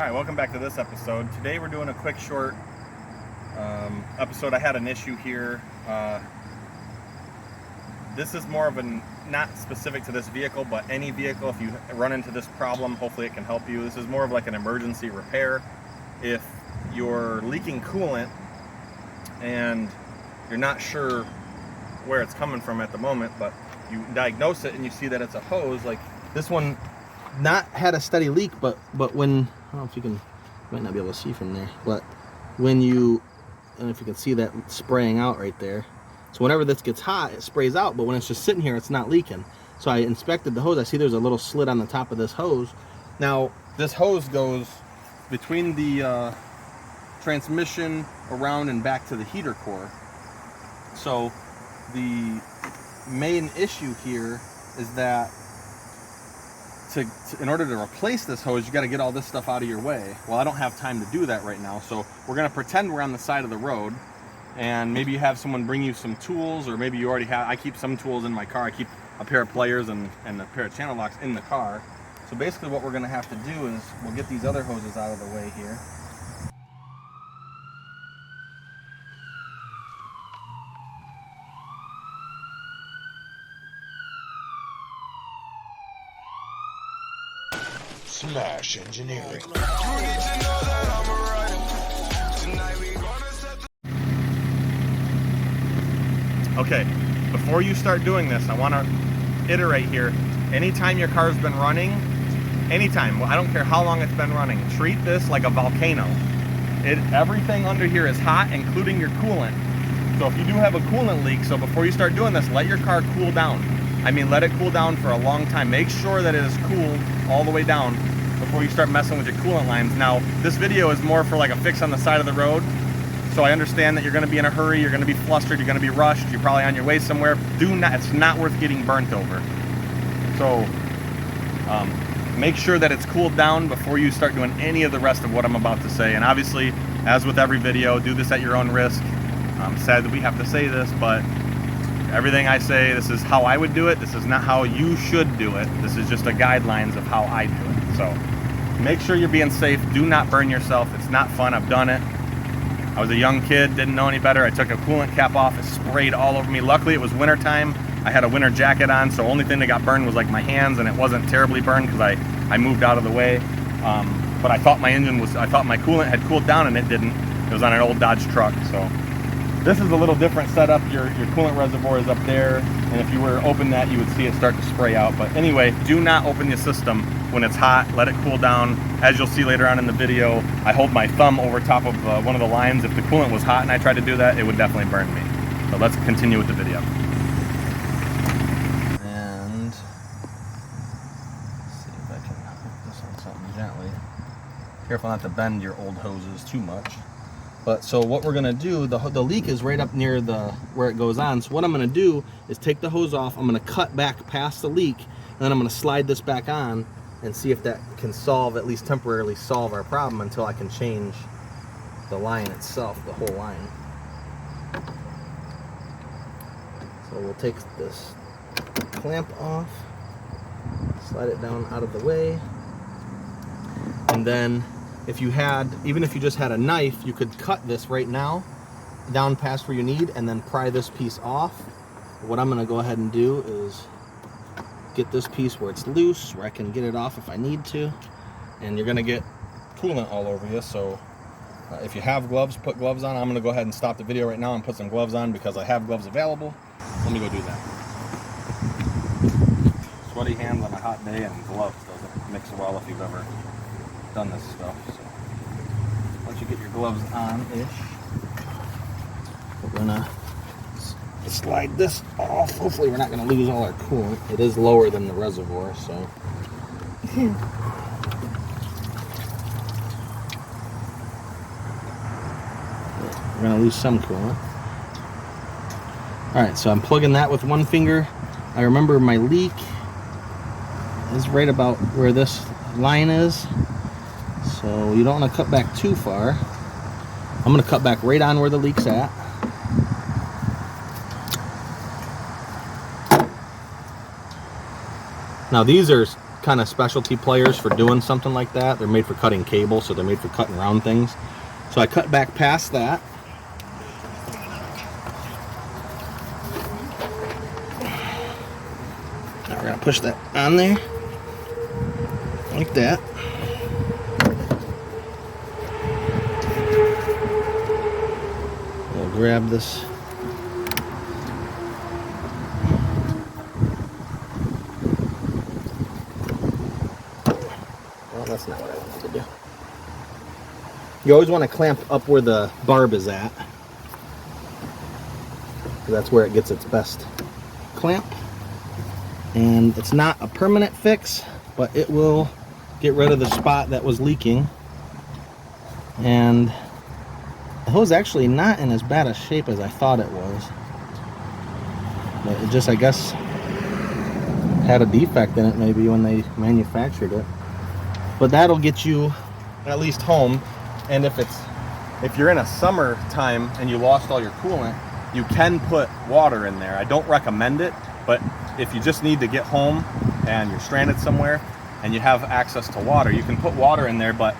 Alright, welcome back to this episode. Today we're doing a quick short episode. I had an issue here. This is more of not specific to this vehicle, but any vehicle. If you run into this problem, hopefully it can help you. This is more of like an emergency repair. If you're leaking coolant and you're not sure where it's coming from at the moment, but you diagnose it and you see that it's a hose, like this one not had a steady leak, but when, I don't know if you might not be able to see from there, but when you, I don't know if you can see that spraying out right there. So whenever this gets hot, it sprays out, but when it's just sitting here, it's not leaking. So I inspected the hose. I see there's a little slit on the top of this hose. Now, this hose goes between the transmission around and back to the heater core. So the main issue here is that in order to replace this hose, you got to get all this stuff out of your way. Well, I don't have time to do that right now, so we're going to pretend we're on the side of the road, and maybe you have someone bring you some tools, or maybe you already have. I keep some tools in my car. I keep a pair of pliers and a pair of channel locks in the car. So basically what we're going to have to do is we'll get these other hoses out of the way here. Smash Engineering. Okay, before you start doing this, I want to iterate here. Anytime your car's been running, anytime, I don't care how long it's been running, treat this like a volcano. Everything under here is hot, including your coolant. So if you do have a coolant leak, so before you start doing this, let your car cool down. I mean, let it cool down for a long time. Make sure that it is cooled all the way down before you start messing with your coolant lines. Now, this video is more for like a fix on the side of the road. So I understand that you're going to be in a hurry, you're going to be flustered, you're going to be rushed, you're probably on your way somewhere. It's not worth getting burnt over. So make sure that it's cooled down before you start doing any of the rest of what I'm about to say. And obviously, as with every video, do this at your own risk. I'm sad that we have to say this, but everything I say, this is how I would do it. This is not how you should do it. This is just a guidelines of how I do it. So make sure you're being safe. Do not burn yourself. It's not fun. I've done it. I was a young kid, didn't know any better. I took a coolant cap off. It sprayed all over me. Luckily, it was winter time. I had a winter jacket on, so only thing that got burned was like my hands, and it wasn't terribly burned because I moved out of the way. But I thought my coolant had cooled down, and it didn't. It was on an old Dodge truck, so. This is a little different setup. Your coolant reservoir is up there, and if you were to open that, you would see it start to spray out. But anyway, do not open the system when it's hot. Let it cool down. As you'll see later on in the video, I hold my thumb over top of one of the lines. If the coolant was hot and I tried to do that, it would definitely burn me. So let's continue with the video. And see if I can hook this on something gently. Careful not to bend your old hoses too much. But so what we're gonna do, the leak is right up near where it goes on. So what I'm gonna do is take the hose off. I'm gonna cut back past the leak, and then I'm gonna slide this back on and see if that can at least temporarily solve our problem until I can change the line itself, the whole line. So we'll take this clamp off, slide it down out of the way, and then even if you just had a knife, you could cut this right now down past where you need and then pry this piece off. What I'm going to go ahead and do is get this piece where it's loose, where I can get it off if I need to. And you're going to get coolant all over you, so if you have gloves, put gloves on. I'm going to go ahead and stop the video right now and put some gloves on because I have gloves available. Let me go do that. Sweaty hands on a hot day and gloves doesn't mix well if you've ever done this stuff. So once you get your gloves on-ish, we're gonna slide this off. Hopefully we're not gonna lose all our coolant. It is lower than the reservoir, so we're gonna lose some coolant. All right, so I'm plugging that with one finger. I remember my leak is right about where this line is. So you don't want to cut back too far. I'm going to cut back right on where the leak's at. Now these are kind of specialty pliers for doing something like that. They're made for cutting cable, so they're made for cutting round things. So I cut back past that. Now we're gonna push that on there, like that. We'll grab this. Well, that's not what I wanted to do. You always want to clamp up where the barb is at, because that's where it gets its best clamp. And it's not a permanent fix, but it will get rid of the spot that was leaking. And the hose actually not in as bad a shape as I thought it was, but it just, I guess, had a defect in it maybe when they manufactured it. But that'll get you at least home. And if you're in a summer time and you lost all your coolant, you can put water in there. I don't recommend it, but if you just need to get home and you're stranded somewhere and you have access to water, you can put water in there. But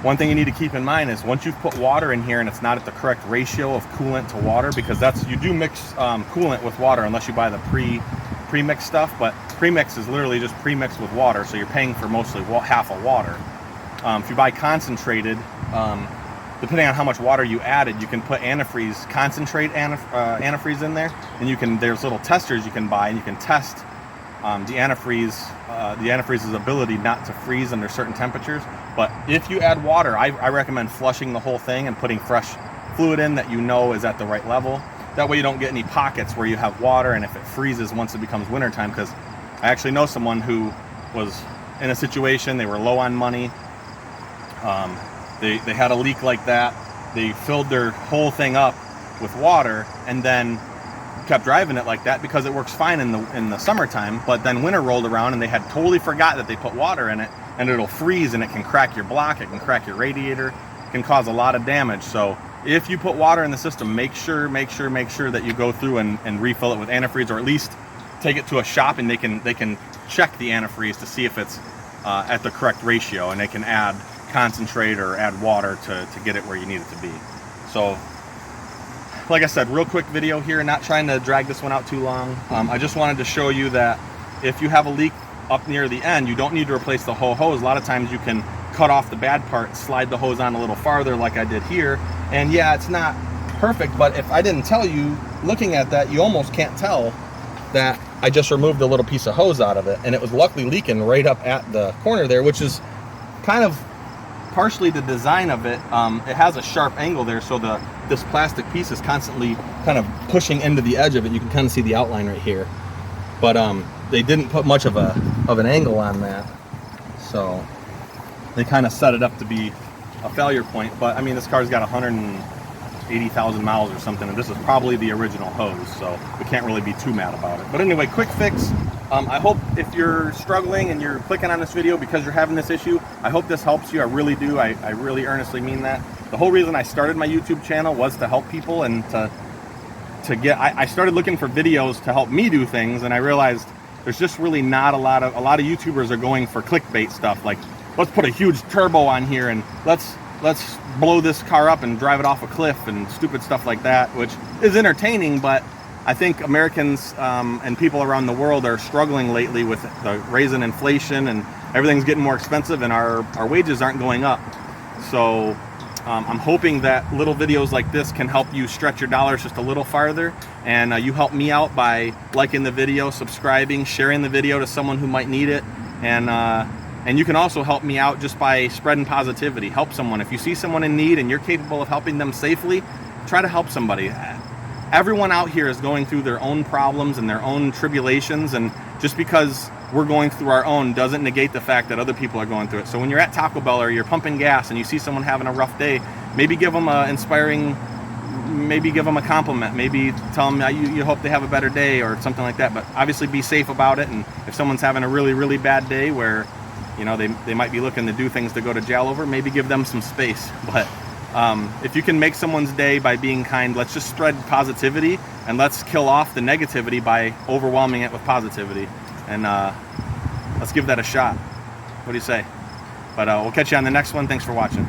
one thing you need to keep in mind is once you've put water in here and it's not at the correct ratio of coolant to water, because you do mix coolant with water unless you buy the pre-mixed stuff, but pre-mix is literally just pre-mixed with water, so you're paying for mostly half of water. If you buy concentrated, depending on how much water you added, you can put antifreeze, concentrate antifreeze in there, and there's little testers you can buy, and you can test the antifreeze's ability not to freeze under certain temperatures. But if you add water, I recommend flushing the whole thing and putting fresh fluid in that you know is at the right level. That way you don't get any pockets where you have water and if it freezes once it becomes wintertime, because I actually know someone who was in a situation, they were low on money. They had a leak like that. They filled their whole thing up with water and then kept driving it like that because it works fine in the summertime. But then winter rolled around and they had totally forgot that they put water in it, and it'll freeze and it can crack your block, it can crack your radiator, it can cause a lot of damage. So if you put water in the system, make sure that you go through and refill it with antifreeze, or at least take it to a shop and they can check the antifreeze to see if it's at the correct ratio, and they can add concentrate or add water to get it where you need it to be. So like I said, real quick video here, not trying to drag this one out too long. I just wanted to show you that if you have a leak up near the end, you don't need to replace the whole hose. A lot of times you can cut off the bad part, slide the hose on a little farther like I did here, and yeah, it's not perfect, but if I didn't tell you, looking at that, you almost can't tell that I just removed a little piece of hose out of it, and it was luckily leaking right up at the corner there, which is kind of partially the design of it. It has a sharp angle there, so this plastic piece is constantly kind of pushing into the edge of it. You can kind of see the outline right here, but they didn't put much of an angle on that, so they kind of set it up to be a failure point. But I mean, this car's got 180,000 miles or something, and this is probably the original hose, so we can't really be too mad about it. But anyway, quick fix. I hope if you're struggling and you're clicking on this video because you're having this issue, I hope this helps you. I really do. I really earnestly mean that. The whole reason I started my YouTube channel was to help people and I started looking for videos to help me do things, and I realized there's just really not a lot of YouTubers are going for clickbait stuff, like let's put a huge turbo on here and let's blow this car up and drive it off a cliff and stupid stuff like that, which is entertaining, but I think Americans and people around the world are struggling lately with the raising inflation, and everything's getting more expensive, and our wages aren't going up. So I'm hoping that little videos like this can help you stretch your dollars just a little farther, and you help me out by liking the video, subscribing, sharing the video to someone who might need it, and you can also help me out just by spreading positivity. Help someone. If you see someone in need and you're capable of helping them safely, try to help somebody. Everyone out here is going through their own problems and their own tribulations, and just because we're going through our own doesn't negate the fact that other people are going through it. So when you're at Taco Bell or you're pumping gas and you see someone having a rough day, maybe give them a inspiring, maybe give them a compliment, maybe tell them you hope they have a better day or something like that. But obviously be safe about it, and if someone's having a really, really bad day where, you know, they might be looking to do things to go to jail over, maybe give them some space. But if you can make someone's day by being kind, let's just spread positivity, and let's kill off the negativity by overwhelming it with positivity. And let's give that a shot. What do you say? But we'll catch you on the next one. Thanks for watching.